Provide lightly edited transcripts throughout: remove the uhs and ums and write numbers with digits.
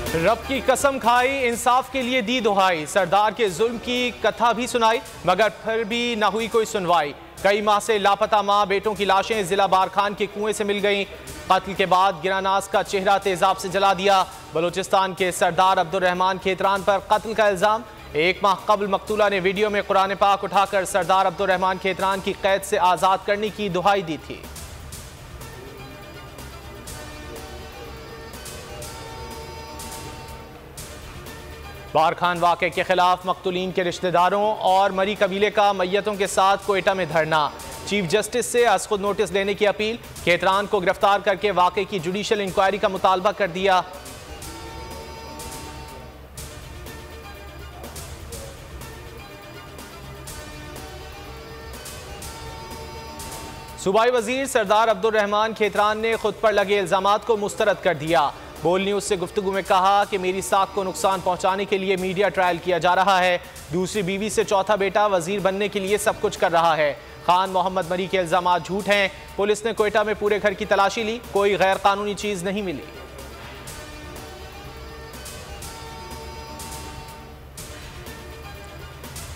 रब की कसम खाई, इंसाफ के लिए दी दुहाई, सरदार के जुल्म की कथा भी सुनाई, मगर फिर भी न हुई कोई सुनवाई। कई माह से लापता माँ बेटों की लाशें जिला बारखान के कुएं से मिल गईं। कत्ल के बाद गिरानास का चेहरा तेजाब से जला दिया। बलूचिस्तान के सरदार अब्दुर्रहमान खेतरान पर कत्ल का इल्जाम। एक माह कबल मकतूला ने वीडियो में कुरान पाक उठाकर सरदार अब्दुर्रहमान खेतरान की कैद से आज़ाद करने की दुहाई दी थी। बारखान वाक़े के खिलाफ मकतूलीन के रिश्तेदारों और मरी कबीले का मैयतों के साथ कोयटा में धरना। चीफ जस्टिस से आज खुद नोटिस लेने की अपील। खेतरान को गिरफ्तार करके वाक़े की जुडिशल इंक्वायरी का मुतालबा कर दिया। सूबाई वजीर सरदार अब्दुर्रहमान खेतरान ने खुद पर लगे इल्जामात को मुस्तरद कर दिया। बोल न्यूज से गुफ्तगू में कहा कि मेरी साख को नुकसान पहुंचाने के लिए मीडिया ट्रायल किया जा रहा है। दूसरी बीवी से चौथा बेटा वजीर बनने के लिए सब कुछ कर रहा है। खान मोहम्मद मरी के इल्जामात झूठ हैं। पुलिस ने कोयटा में पूरे घर की तलाशी ली, कोई गैर कानूनी चीज नहीं मिली।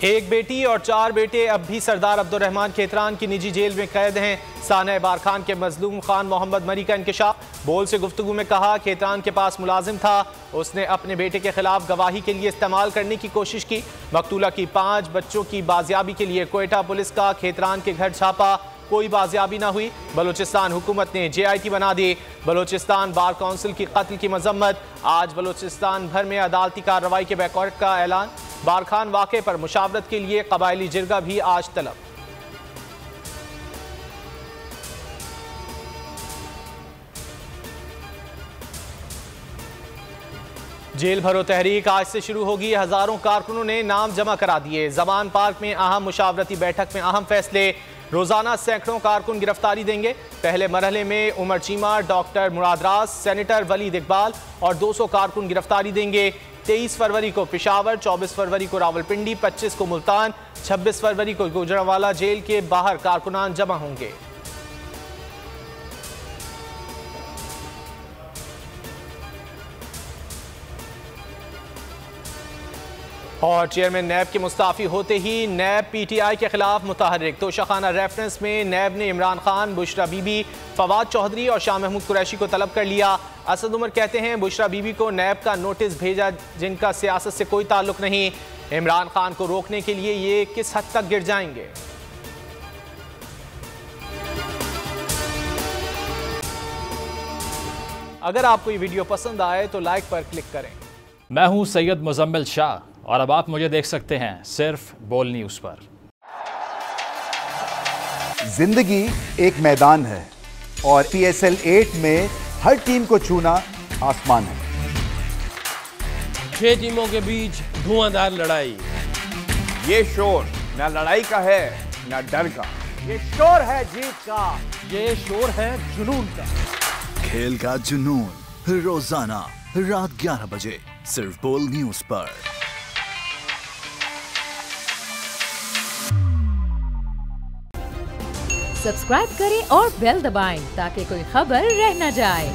एक बेटी और 4 बेटे अब भी सरदार अब्दुर्रहमान खेतरान की निजी जेल में कैद हैं। साना बारखान के मजलूम खान मोहम्मद मरी का इंकशाफ। बोल से गुफ्तगू में कहा खेतरान के पास मुलाजिम था, उसने अपने बेटे के खिलाफ गवाही के लिए इस्तेमाल करने की कोशिश की। मकतूला की 5 बच्चों की बाजियाबी के लिए कोयटा पुलिस का खेतरान के घर छापा, कोई बाजियाबी ना हुई। बलूचिस्तान हुकूमत ने JIT बना दी। बलूचिस्तान बार काउंसिल की कत्ल की मजम्मत। आज बलूचिस्तान भर में अदालती कार्रवाई के बैकआउट का ऐलान। बारखान वाक़े पर मुशावरत के लिए कबायली जिरगा भी आज तलब। जेल भरो तहरीक आज से शुरू होगी। हजारों कारकुनों ने नाम जमा करा दिए। जमान पार्क में अहम मुशावरती बैठक में अहम फैसले। रोजाना सैकड़ों कारकुन गिरफ्तारी देंगे। पहले मरहले में उमर चीमा, डॉक्टर मुरादराज, सेनेटर वलीद इकबाल और 200 कारकुन गिरफ्तारी देंगे। 23 फरवरी को पेशावर, 24 फरवरी को रावलपिंडी, 25 को मुल्तान, 26 फरवरी को गुजरांवाला जेल के बाहर कारकुनान जमा होंगे। और चेयरमैन नैब के मुस्ताफी होते ही नैब PTI के खिलाफ मुतहर्रिक। तोशाखाना रेफरेंस में नैब ने इमरान खान, बुशरा बीबी, फवाद चौधरी और शाह महमूद कुरैशी को तलब कर लिया। असद उमर कहते हैं बुशरा बीबी को नैब का नोटिस भेजा जिनका सियासत से कोई ताल्लुक नहीं। इमरान खान को रोकने के लिए ये किस हद तक गिर जाएंगे। अगर आपको ये वीडियो पसंद आए तो लाइक पर क्लिक करें। मैं हूं सैयद मुजम्मिल शाह और अब आप मुझे देख सकते हैं सिर्फ बोल न्यूज पर। जिंदगी एक मैदान है और PSL 8 में हर टीम को छूना आसमान है। 6 टीमों के बीच धुआंधार लड़ाई। ये शोर ना लड़ाई का है ना डर का, ये शोर है जीत का, ये शोर है जुनून का। खेल का जुनून रोजाना रात 11 बजे सिर्फ बोल न्यूज पर। सब्सक्राइब करें और बेल दबाएं ताकि कोई खबर रह न जाए।